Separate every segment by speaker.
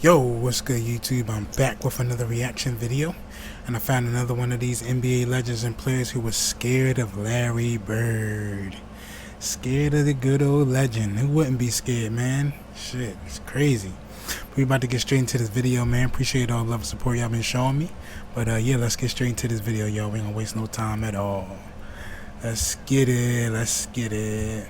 Speaker 1: Yo, what's good YouTube? I'm back with another reaction video, and I found another one of these NBA legends and players who was scared of Larry Bird. Scared of the good old legend. Who wouldn't be scared, man? Shit, it's crazy. We about to get straight into this video, man. Appreciate all the love and support y'all been showing me. But yeah, let's get straight into this video, y'all. We ain't gonna waste no time at all. Let's get it.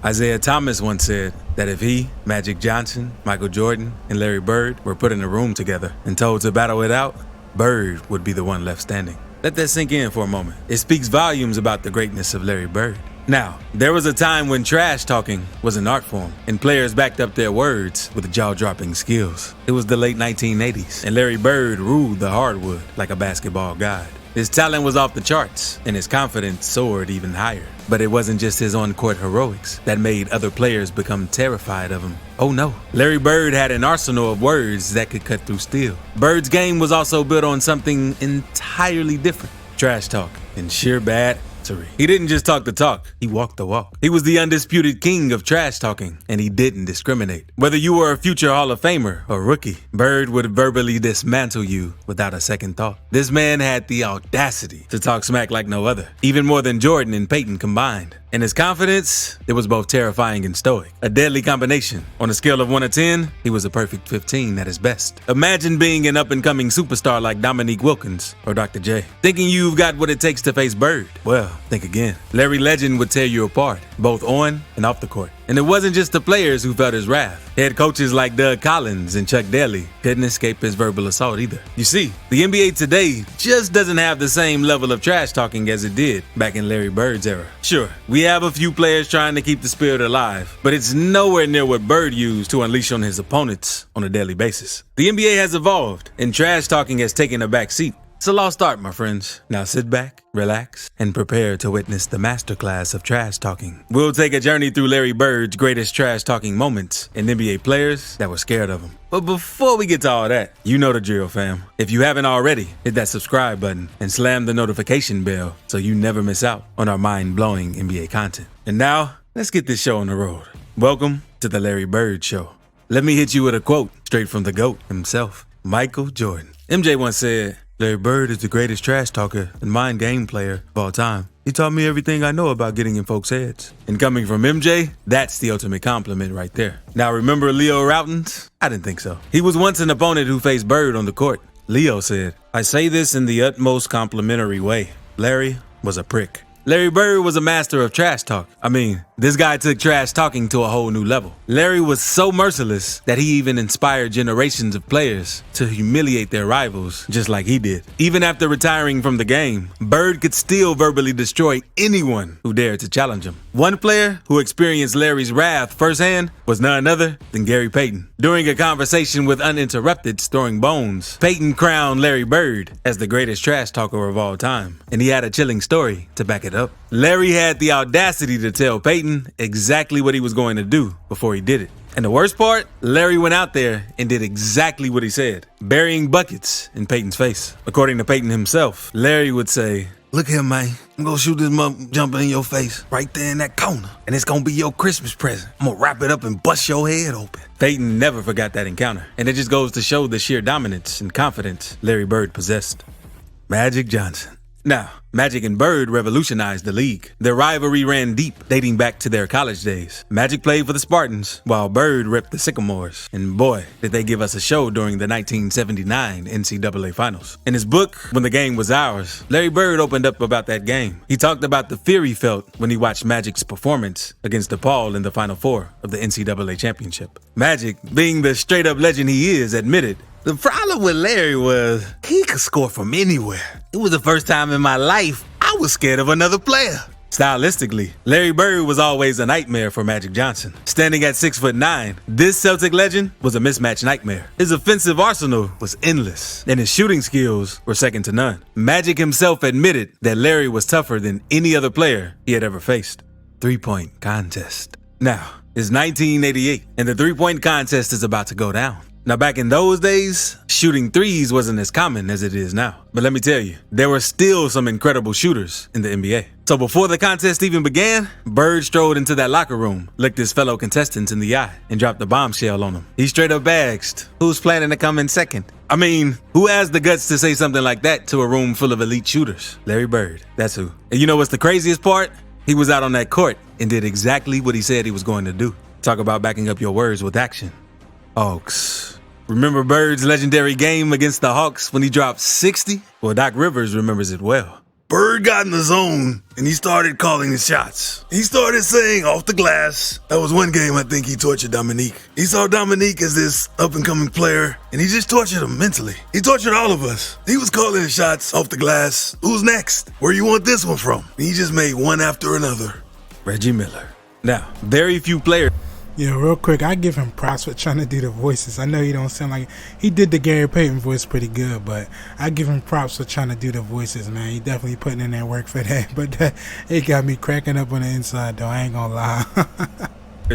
Speaker 2: Isaiah Thomas once said that if he, Magic Johnson, Michael Jordan, and Larry Bird were put in a room together and told to battle it out, Bird would be the one left standing. Let that sink in for a moment. It speaks volumes about the greatness of Larry Bird. Now, there was a time when trash talking was an art form, and players backed up their words with jaw-dropping skills. It was the late 1980s, and Larry Bird ruled the hardwood like a basketball god. His talent was off the charts, and his confidence soared even higher. But it wasn't just his on-court heroics that made other players become terrified of him. Oh no, Larry Bird had an arsenal of words that could cut through steel. Bird's game was also built on something entirely different: trash talk and sheer badassery. He didn't just talk the talk, he walked the walk. He was the undisputed king of trash talking, and he didn't discriminate. Whether you were a future Hall of Famer or rookie, Bird would verbally dismantle you without a second thought. This man had the audacity to talk smack like no other, even more than Jordan and Payton combined. And his confidence, it was both terrifying and stoic. A deadly combination. On a scale of 1 to 10, he was a perfect 15 at his best. Imagine being an up-and-coming superstar like Dominique Wilkins or Dr. J, thinking you've got what it takes to face Bird. Well, think again. Larry Legend would tear you apart, both on and off the court. And it wasn't just the players who felt his wrath. Head coaches like Doug Collins and Chuck Daly couldn't escape his verbal assault either. You see, the NBA today just doesn't have the same level of trash talking as it did back in Larry Bird's era. Sure, we have a few players trying to keep the spirit alive, but it's nowhere near what Bird used to unleash on his opponents on a daily basis. The NBA has evolved, and trash talking has taken a back seat. It's a lost art, my friends. Now sit back, relax, and prepare to witness the masterclass of trash talking. We'll take a journey through Larry Bird's greatest trash talking moments and NBA players that were scared of him. But before we get to all that, you know the drill, fam. If you haven't already, hit that subscribe button and slam the notification bell so you never miss out on our mind-blowing NBA content. And now, let's get this show on the road. Welcome to the Larry Bird Show. Let me hit you with a quote straight from the GOAT himself, Michael Jordan. MJ once said, "Larry Bird is the greatest trash talker and mind game player of all time. He taught me everything I know about getting in folks' heads." And coming from MJ, that's the ultimate compliment right there. Now remember Leo Routens? I didn't think so. He was once an opponent who faced Bird on the court. Leo said, "I say this in the utmost complimentary way. Larry was a prick." Larry Bird was a master of trash talk. I mean, this guy took trash talking to a whole new level. Larry was so merciless that he even inspired generations of players to humiliate their rivals just like he did. Even after retiring from the game, Bird could still verbally destroy anyone who dared to challenge him. One player who experienced Larry's wrath firsthand was none other than Gary Payton. During a conversation with Uninterrupted's Throwing Bones, Payton crowned Larry Bird as the greatest trash talker of all time, and he had a chilling story to back it up. Larry had the audacity to tell Payton exactly what he was going to do before he did it. And the worst part, Larry went out there and did exactly what he said, burying buckets in Payton's face. According to Payton himself, Larry would say, "Look here, man. I'm gonna shoot this mother jumper in your face right there in that corner. And it's gonna be your Christmas present. I'm gonna wrap it up and bust your head open." Payton never forgot that encounter. And it just goes to show the sheer dominance and confidence Larry Bird possessed. Magic Johnson. Now, Magic and Bird revolutionized the league. Their rivalry ran deep, dating back to their college days. Magic played for the Spartans, while Bird repped the Sycamores. And boy, did they give us a show during the 1979 NCAA Finals. In his book, When the Game Was Ours, Larry Bird opened up about that game. He talked about the fear he felt when he watched Magic's performance against DePaul in the Final Four of the NCAA Championship. Magic, being the straight-up legend he is, admitted, "The problem with Larry was he could score from anywhere. It was the first time in my life I was scared of another player." Stylistically, Larry Bird was always a nightmare for Magic Johnson. Standing at 6'9", this Celtic legend was a mismatch nightmare. His offensive arsenal was endless, and his shooting skills were second to none. Magic himself admitted that Larry was tougher than any other player he had ever faced. Three-point contest. Now, it's 1988, and the three-point contest is about to go down. Now, back in those days, shooting threes wasn't as common as it is now. But let me tell you, there were still some incredible shooters in the NBA. So before the contest even began, Bird strode into that locker room, looked his fellow contestants in the eye, and dropped a bombshell on them. He straight up asked, "Who's planning to come in second?" I mean, who has the guts to say something like that to a room full of elite shooters? Larry Bird, that's who. And you know what's the craziest part? He was out on that court and did exactly what he said he was going to do. Talk about backing up your words with action. Hawks. Remember Bird's legendary game against the Hawks when he dropped 60? Well, Doc Rivers remembers it well.
Speaker 3: Bird got in the zone and he started calling his shots. He started saying off the glass. That was one game I think he tortured Dominique. He saw Dominique as this up-and-coming player and he just tortured him mentally. He tortured all of us. He was calling his shots off the glass. Who's next? Where you want this one from? And he just made one after another.
Speaker 2: Reggie Miller. Now, very few players.
Speaker 1: Yeah, real quick, I give him props for trying to do the voices. I know he don't sound like he did the Gary Payton voice pretty good, but I give him props for trying to do the voices, man. He definitely putting in that work for that. But it got me cracking up on the inside, though. I ain't gonna lie.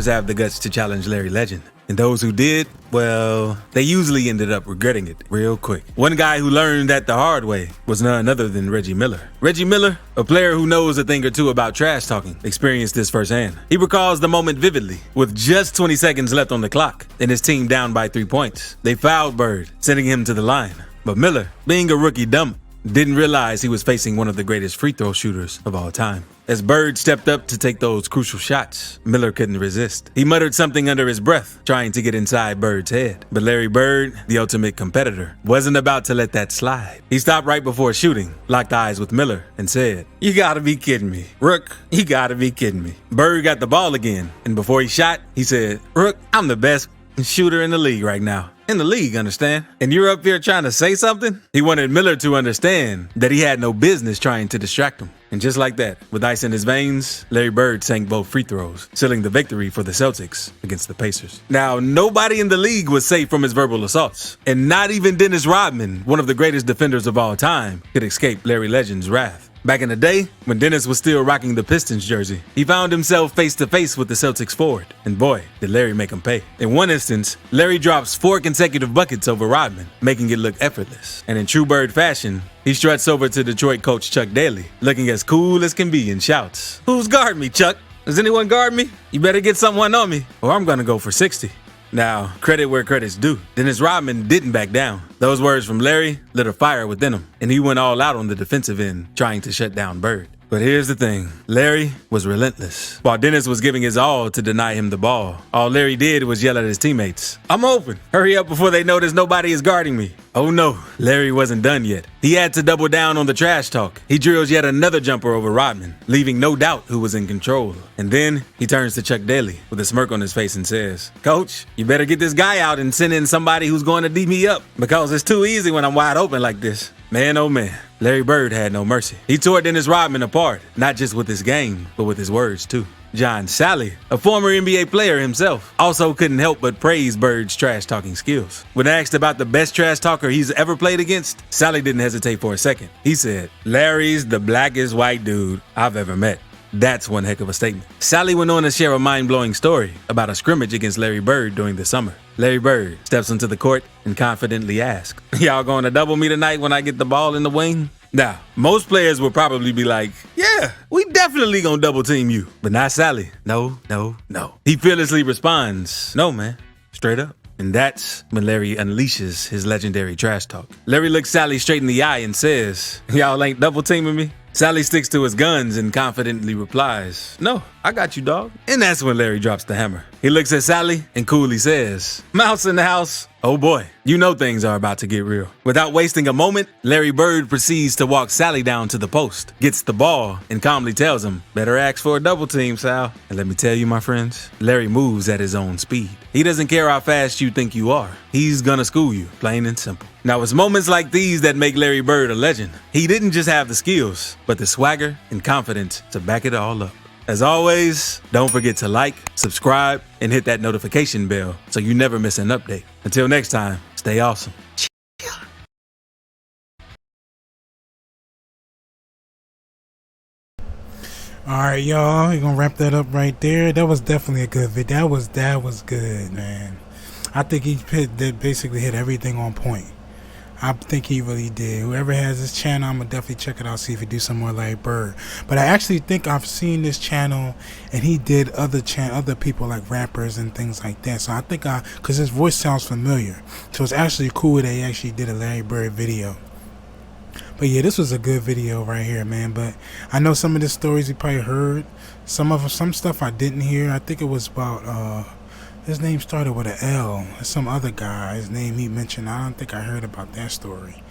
Speaker 2: Have the guts to challenge Larry Legend. And those who did, well, they usually ended up regretting it real quick. One guy who learned that the hard way was none other than Reggie Miller. Reggie Miller, a player who knows a thing or two about trash talking, experienced this firsthand. He recalls the moment vividly. With just 20 seconds left on the clock and his team down by 3 points, they fouled Bird, sending him to the line. But Miller, being a rookie dump, didn't realize he was facing one of the greatest free throw shooters of all time. As Bird stepped up to take those crucial shots, Miller couldn't resist. He muttered something under his breath, trying to get inside Bird's head. But Larry Bird, the ultimate competitor, wasn't about to let that slide. He stopped right before shooting, locked eyes with Miller, and said, "You gotta be kidding me. Rook, you gotta be kidding me." Bird got the ball again, and before he shot, he said, "Rook, I'm the best shooter in the league right now. In the league, understand? And you're up here trying to say something?" He wanted Miller to understand that he had no business trying to distract him. And just like that, with ice in his veins, Larry Bird sank both free throws, sealing the victory for the Celtics against the Pacers. Now, nobody in the league was safe from his verbal assaults. And not even Dennis Rodman, one of the greatest defenders of all time, could escape Larry Legend's wrath. Back in the day, when Dennis was still rocking the Pistons jersey, he found himself face-to-face with the Celtics forward. And boy, did Larry make him pay. In one instance, Larry drops 4 consecutive buckets over Rodman, making it look effortless. And in true Bird fashion, he struts over to Detroit coach Chuck Daly, looking as cool as can be, and shouts, "Who's guarding me, Chuck? Does anyone guard me? You better get someone on me, or I'm gonna go for 60. Now, credit where credit's due. Dennis Rodman didn't back down. Those words from Larry lit a fire within him, and he went all out on the defensive end, trying to shut down Bird. But here's the thing, Larry was relentless. While Dennis was giving his all to deny him the ball, all Larry did was yell at his teammates, "I'm open. Hurry up before they notice nobody is guarding me." Oh no, Larry wasn't done yet. He had to double down on the trash talk. He drills yet another jumper over Rodman, leaving no doubt who was in control. And then he turns to Chuck Daly with a smirk on his face and says, "Coach, you better get this guy out and send in somebody who's going to D me up, because it's too easy when I'm wide open like this." Man, oh man, Larry Bird had no mercy. He tore Dennis Rodman apart, not just with his game, but with his words too. John Salley, a former NBA player himself, also couldn't help but praise Bird's trash-talking skills. When asked about the best trash talker he's ever played against, Salley didn't hesitate for a second. He said, "Larry's the blackest white dude I've ever met." That's one heck of a statement. Salley went on to share a mind-blowing story about a scrimmage against Larry Bird during the summer. Larry Bird steps onto the court and confidently asks, "Y'all going to double me tonight when I get the ball in the wing?" Now, most players would probably be like, "Yeah, we definitely gonna double team you." But not Salley. No. He fearlessly responds, "No, man, straight up." And that's when Larry unleashes his legendary trash talk. Larry looks Salley straight in the eye and says, "Y'all ain't double teaming me? Salley sticks to his guns and confidently replies, "No, I got you, dog." And that's when Larry drops the hammer. He looks at Salley and coolly says, "Mouse in the house." Oh boy, you know things are about to get real. Without wasting a moment, Larry Bird proceeds to walk Salley down to the post, gets the ball, and calmly tells him, "Better ask for a double team, Sal." And let me tell you, my friends, Larry moves at his own speed. He doesn't care how fast you think you are. He's gonna school you, plain and simple. Now, it's moments like these that make Larry Bird a legend. He didn't just have the skills, but the swagger and confidence to back it all up. As always, don't forget to like, subscribe, and hit that notification bell so you never miss an update. Until next time, stay awesome.
Speaker 1: All right, y'all, we're gonna wrap that up right there. That was definitely a good video. That was good, man. I think he basically hit everything on point. I think he really did. Whoever has this channel, I'm gonna definitely check it out, see if he do some more like Bird. But I actually think I've seen this channel, and he did other people like rappers and things like that. So I think cause his voice sounds familiar. So it's actually cool that he actually did a Larry Bird video. But yeah, this was a good video right here, man. But I know some of the stories you probably heard. Some stuff I didn't hear. I think it was about his name started with an L. Some other guy, his name he mentioned. I don't think I heard about that story.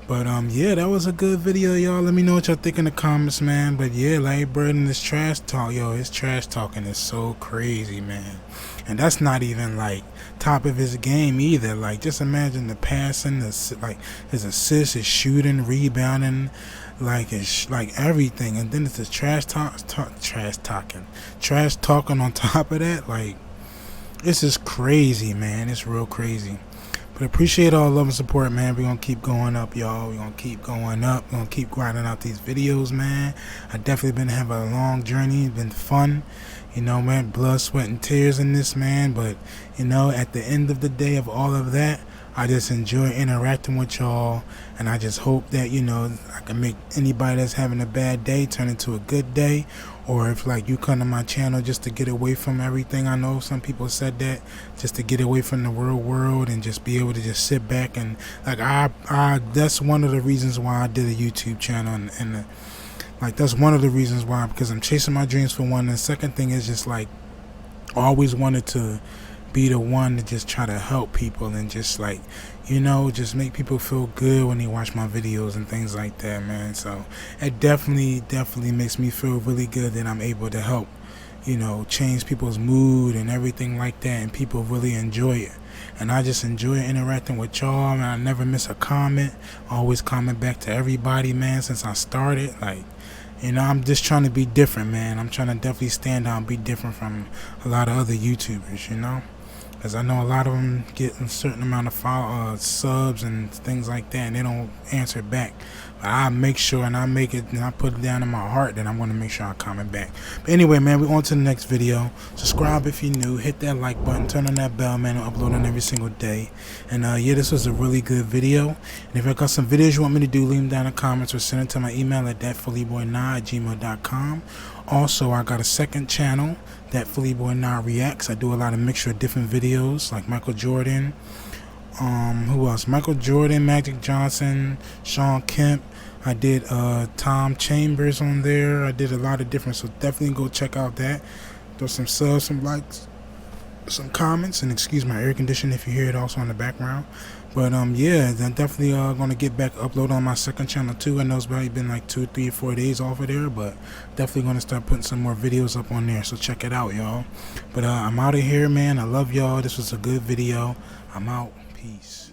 Speaker 1: But yeah, that was a good video, y'all. Let me know what y'all think in the comments, man. But yeah, Larry Bird and his trash talk, yo, his trash talking is so crazy, man. And that's not even like top of his game either. Like, just imagine the passing, like his assists, his shooting, rebounding, like it's like everything. And then it's the trash talking on top of that. Like, this is crazy, man. It's real crazy. But appreciate all love and support, man. We're going to keep going up, y'all. We're going to keep going up. We're going to keep grinding out these videos, man. I definitely been having a long journey. It's been fun. You know, man, blood, sweat, and tears in this, man. But, you know, at the end of the day of all of that, I just enjoy interacting with y'all. And I just hope that, you know, I can make anybody that's having a bad day turn into a good day. Or if, like, you come to my channel just to get away from everything. I know some people said that, just to get away from the real world and just be able to just sit back. And, like, that's one of the reasons why I did a YouTube channel. And like, that's one of the reasons why, because I'm chasing my dreams for one. And the second thing is just, like, I always wanted to be the one to just try to help people and just, like, you know, just make people feel good when they watch my videos and things like that, man. So it definitely makes me feel really good that I'm able to help, you know, change people's mood and everything like that, and people really enjoy it. And I just enjoy interacting with y'all, and I never miss a comment. I always comment back to everybody, man, since I started. Like, you know, I'm just trying to be different, man. I'm trying to definitely stand out and be different from a lot of other YouTubers, you know. Because I know a lot of them get a certain amount of subs and things like that, and they don't answer back. But I make sure, and I make it, and I put it down in my heart that I'm going to make sure I comment back. But anyway, man, we're on to the next video. Subscribe if you're new. Hit that like button. Turn on that bell, man. I'm uploading every single day. And yeah, this was a really good video. And if you got some videos you want me to do, leave them down in the comments or send it to my email at thatphillyboy9@gmail.com. Also, I got a second channel, That Philly Boy 9 Reacts. I do a lot of mixture of different videos, like Michael Jordan, who else? Michael Jordan, Magic Johnson, Sean Kemp. I did Tom Chambers on there. I did a lot of different, so definitely go check out that. Throw some subs, some likes, some comments, and excuse my air conditioning if you hear it also in the background. But yeah, I'm definitely gonna get back upload on my second channel too. I know it's probably been like 2, 3, 4 days off of there, but definitely gonna start putting some more videos up on there. So check it out, y'all. But I'm out of here, man. I love y'all. This was a good video. I'm out. Peace.